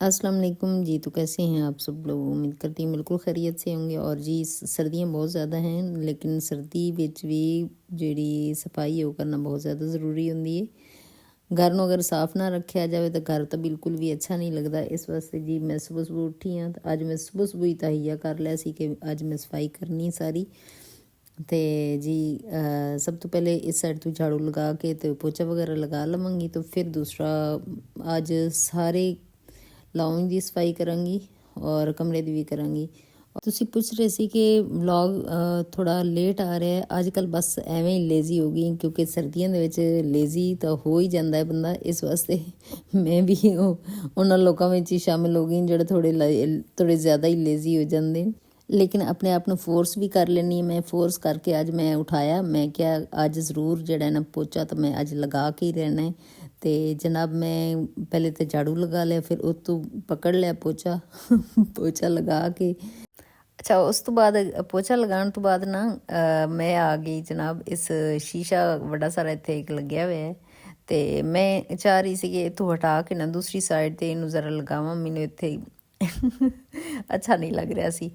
अस्सलाम वालेकुम जी। तो कैसे हैं आप सब लोग? उम्मीद करती हूँ बिल्कुल खैरियत से होंगे। और जी सर्दियाँ बहुत ज़्यादा हैं, लेकिन सर्दी ਵਿੱਚ ਵੀ ਜਿਹੜੀ ਸਫਾਈ ਉਹ ਕਰਨਾ ਬਹੁਤ ਜ਼ਿਆਦਾ ਜ਼ਰੂਰੀ ਹੁੰਦੀ ਹੈ। घर ਨੂੰ अगर साफ़ ना रखा जाए तो घर तो बिल्कुल भी अच्छा नहीं लगता। इस वास्ते जी मैं सुबह सुबह उठी हाँ, तो अज मैं सुबह सुबह ही तहिया कर लिया सी कि अज मैं सफाई करनी सारी। तो जी सब तो पहले इस साइड तो झाड़ू लगा के तो पोचा वगैरह लगा लवांगी। तो फिर दूसरा अज सारे ਲਾਉਂਜ ਦੀ ਸਫਾਈ ਕਰਾਂਗੀ ਔਰ ਕਮਰੇ ਦੀ ਵੀ ਕਰਾਂਗੀ। ਤੁਸੀਂ ਪੁੱਛ ਰਹੇ ਸੀ ਕਿ ਵਲੌਗ ਥੋੜਾ ਲੇਟ ਆ ਰਿਹਾ ਹੈ। ਅੱਜ ਕੱਲ ਬਸ ਐਵੇਂ ਹੀ ਲੇਜ਼ੀ ਹੋ ਗਈ, ਕਿਉਂਕਿ ਸਰਦੀਆਂ ਦੇ ਵਿੱਚ ਲੇਜ਼ੀ ਤਾਂ ਹੋ ਹੀ ਜਾਂਦਾ ਹੈ ਬੰਦਾ। ਇਸ ਵਾਸਤੇ ਮੈਂ ਵੀ ਉਹਨਾਂ ਲੋਕਾਂ ਵਿੱਚ ਹੀ ਸ਼ਾਮਿਲ ਹੋ ਗਈ ਜਿਹੜੇ ਥੋੜੇ ਜ਼ਿਆਦਾ ਹੀ ਲੇਜ਼ੀ ਹੋ ਜਾਂਦੇ। ਲੇਕਿਨ ਆਪਣੇ ਆਪ ਨੂੰ ਫੋਰਸ ਵੀ ਕਰ ਲੈਂਦੀ ਹਾਂ। ਮੈਂ ਫੋਰਸ ਕਰਕੇ ਅੱਜ ਮੈਂ ਉਠਾਇਆ, ਮੈਂ ਕਿਹਾ ਅੱਜ ਜ਼ਰੂਰ ਜਿਹੜਾ ਨਾ ਪੋਚਾ ਤਾਂ ਮੈਂ ਅੱਜ ਲਗਾ ਕੇ ਹੀ ਰਹਿਣਾ ਹੈ। तो जनाब मैं पहले तो झाड़ू लगा लिया, फिर उस तो पकड़ लिया पोचा लगा के। अच्छा उस तो बाद पोचा लगाने तो बाद ना मैं आ गई जनाब। इस शीशा बड़ा सारा इत्थे एक लग्या हुआ है, तो मैं चाह रही सी कि इतों हटा के ना दूसरी साइड ते इनू जरा लगावां। मैनू इत्थे अच्छा नहीं लग रहा सी।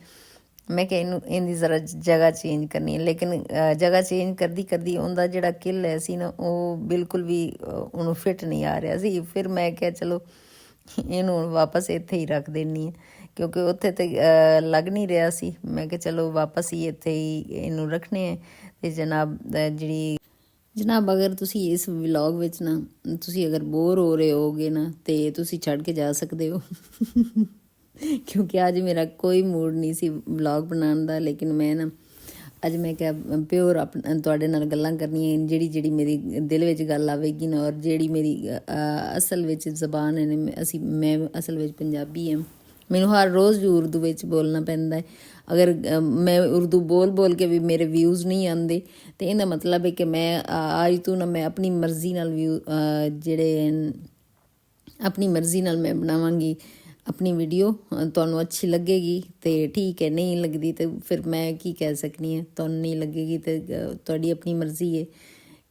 मैं कि इनकी जरा जगह चेंज करनी है, लेकिन जगह चेंज करदी करदी उनका जिहड़ा किल है सी ना वो बिल्कुल भी उन्होंने फिट नहीं आ रहा सी। फिर मैं क्या चलो इनू वापस इत्थे ही रख देनी है, क्योंकि उत्थे तो लग नहीं रहा सी। मैं कि चलो वापस ही इत्थे ही इनू रखने हैं। तो जनाब अगर तुसी इस व्लॉग विच ना तुसी अगर बोर हो रहे होगे ना तो तुसी छड़ के जा सकते हो क्योंकि अज मेरा कोई मूड नहीं सी व्लॉग बनाने का। लेकिन मैं ना अज मैं क्या प्योर तुहाडे नाल गल्लां करनियां, ਜਿਹੜੀ मेरी दिल विच गल आवेगी ना, और ਜਿਹੜੀ मेरी असल विच जबान है मैं असल विच पंजाबी हाँ। मैनू हर रोज़ उर्दू विच बोलना पैंदा है। अगर मैं उर्दू बोल बोल के भी मेरे व्यूज़ नहीं आते तो इहदा मतलब है कि मैं आज तो ना मैं अपनी मर्जी नाल ਜਿਹੜੇ अपनी मर्जी नाल मैं बनावांगी अपनी वीडियो। तुहानू अच्छी लगेगी तो ठीक है, नहीं लगती तो फिर मैं की कह सकनी है। तुहानू नहीं लगेगी तो तुहाडी अपनी मर्जी है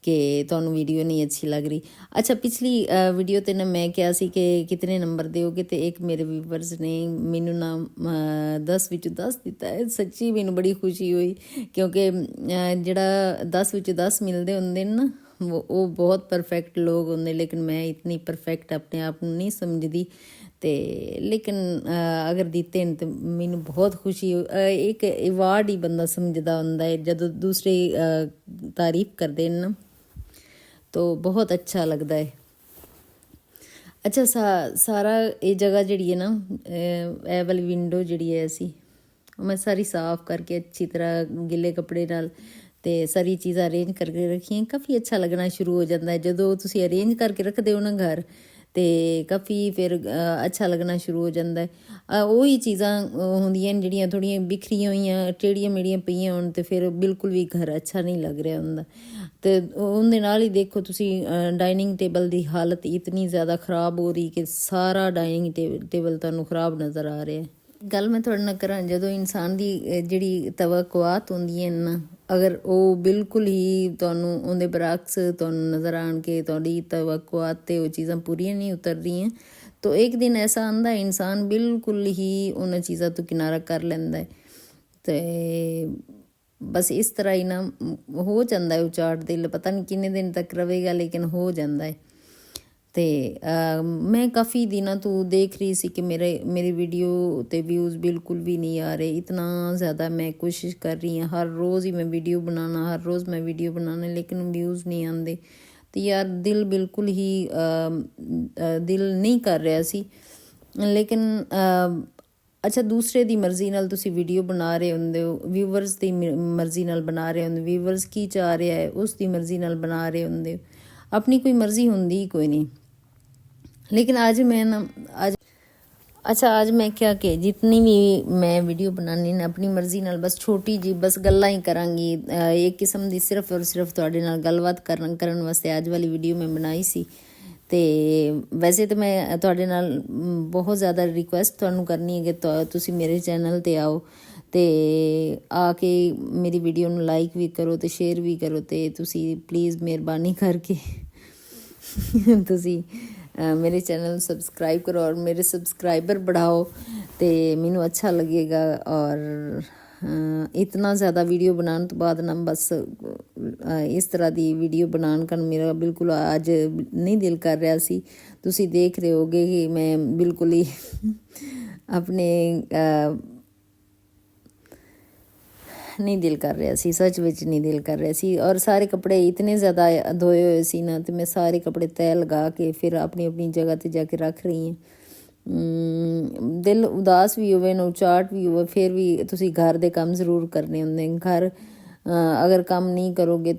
कि तुहानू वीडियो नहीं अच्छी लग रही। अच्छा पिछली वीडियो ते ना मैं क्या सी कि कितने नंबर दोगे, तो एक मेरे व्यूवर्स ने मैनू ना 10 विचों 10 दिता है। सच्ची मैनू बड़ी खुशी हुई, क्योंकि जिहड़ा 10 विचों 10 मिलते होंगे ना वो बहुत परफेक्ट लोग होंगे। लेकिन मैं इतनी परफेक्ट अपने आप को नहीं समझती, तो लेकिन अगर दिते हैं तो मैनू बहुत खुशी। एक अवार्ड ही बंदा समझदा होंदा है जदों दूसरे तारीफ करते हैं ना, तो बहुत अच्छा लगता है। अच्छा सारा ये जगह जी है ना, ए वाली विंडो जी है ऐसी मैं सारी साफ़ करके अच्छी तरह गिले कपड़े नाल तो सारी चीज़ां अरेंज करके रखियां। काफ़ी अच्छा लगना शुरू हो जाता है जदों तुसी अरेंज करके रखते हो ना घर, तो काफ़ी फिर अच्छा लगना शुरू हो जाता है। वही चीज़ां होंदियां जिहड़ियां थोड़ियां बिखरियां होईयां टेढ़ियां मेढ़ियां पईयां होण तो फिर बिल्कुल भी घर अच्छा नहीं लग रहा होंदा। तो उहदे नाल ही देखो तुसी डाइनिंग टेबल की हालत इतनी ज़्यादा ख़राब हो रही कि सारा डाइनिंग टेबल तुहानू ख़राब नज़र आ रहा है। गल मैं तुहाडे नाल करां, जदों इंसान की जिहड़ी तवक्कुआत होंदियां ना, अगर वो बिल्कुल ही तुहानू उहदे बरअक्स तुहानू नज़र आण के तुहाडी तवक्कुआत ते वो चीज़ां पूरियां नहीं उतर रही, तो एक दिन ऐसा आंदा इंसान बिल्कुल ही उन्हां चीज़ां तो किनारा कर लैंदा है। तो बस इस तरह ही ना हो जाता है उचाट दिल। पता नहीं किन्ने दिन तक रहेगा, लेकिन हो जाता है। तो मैं काफ़ी दिनों तो देख रही सी कि मेरी वीडियो ते व्यूज़ बिल्कुल भी नहीं आ रहे। इतना ज़्यादा मैं कोशिश कर रही हूँ, हर रोज़ ही मैं वीडियो बनाना, हर रोज़ मैं वीडियो बनाना, लेकिन व्यूज़ नहीं आते। तो यार दिल बिल्कुल ही दिल नहीं कर रहा सी। लेकिन अच्छा दूसरे की मर्जी नाल तुसी वीडियो बना रहे होंदे हो, व्यूवर्स की मर्जी नाल बना रहे होंदे, व्यूवर्स की चाह रहा है उसकी मर्जी नाल बना रहे होंदे हो। अपनी कोई मर्जी होंदी ही कोई नहीं। लेकिन आज मैं ना आज मैं क्या कि जितनी भी मैं वीडियो बनानी ना अपनी मर्जी नाल बस छोटी जी बस गल्लां ही करांगी। एक किस्म की सिर्फ और सिर्फ तुहाडे नाल गलबात करन वास्ते आज वाली वीडियो मैं बनाई सी। तो वैसे तो मैं तुहाडे नाल बहुत ज़्यादा रिक्वेस्ट तुहानू करनी है कि तुसी मेरे चैनल ते आओ तो आके मेरी वीडियो नू लाइक भी करो तो शेयर भी करो। तो तुसी प्लीज़ मेहरबानी करके तुसी ਮੇਰੇ ਚੈਨਲ ਨੂੰ ਸਬਸਕ੍ਰਾਈਬ ਕਰੋ ਔਰ ਮੇਰੇ ਸਬਸਕ੍ਰਾਈਬਰ बढ़ाओ ਤੇ ਮੈਨੂੰ ਅੱਛਾ ਲੱਗੇਗਾ। ਔਰ ਇਤਨਾ ਜ਼ਿਆਦਾ ਵੀਡੀਓ ਬਣਾਉਣ ਤੋਂ ਬਾਅਦ ਨਾ ਬਸ ਇਸ ਤਰ੍ਹਾਂ ਦੀ ਵੀਡੀਓ ਬਣਾਉਣ ਕਰਨ ਮੇਰਾ ਬਿਲਕੁਲ ਅੱਜ ਨਹੀਂ ਦਿਲ ਕਰ ਰਿਹਾ ਸੀ। ਤੁਸੀਂ ਦੇਖ ਰਹੇ ਹੋਗੇ ਕਿ ਮੈਂ ਬਿਲਕੁਲ ਹੀ ਆਪਣੇ ਨਹੀਂ ਦਿਲ ਕਰ ਰਿਹਾ ਸੀ, ਸੱਚ ਵਿੱਚ ਨਹੀਂ ਦਿਲ ਕਰ ਰਿਹਾ ਸੀ। ਔਰ ਸਾਰੇ ਕੱਪੜੇ ਇਤਨੇ ਜ਼ਿਆਦਾ ਧੋਏ ਹੋਏ ਸੀ ਨਾ ਤੇ ਮੈਂ ਸਾਰੇ ਕੱਪੜੇ ਤੈਅ ਲਗਾ ਕੇ ਫਿਰ ਆਪਣੀ ਆਪਣੀ ਜਗ੍ਹਾ 'ਤੇ ਜਾ ਕੇ ਰੱਖ ਰਹੀ ਹਾਂ। ਦਿਲ ਉਦਾਸ ਵੀ ਹੋਵੇ ਨਾ ਉਚਾਟ ਵੀ ਹੋਵੇ ਫਿਰ ਵੀ ਤੁਸੀਂ ਘਰ ਦੇ ਕੰਮ ਜ਼ਰੂਰ ਕਰਨੇ ਹੁੰਦੇ। ਘਰ ਅਗਰ ਕੰਮ ਨਹੀਂ ਕਰੋਗੇ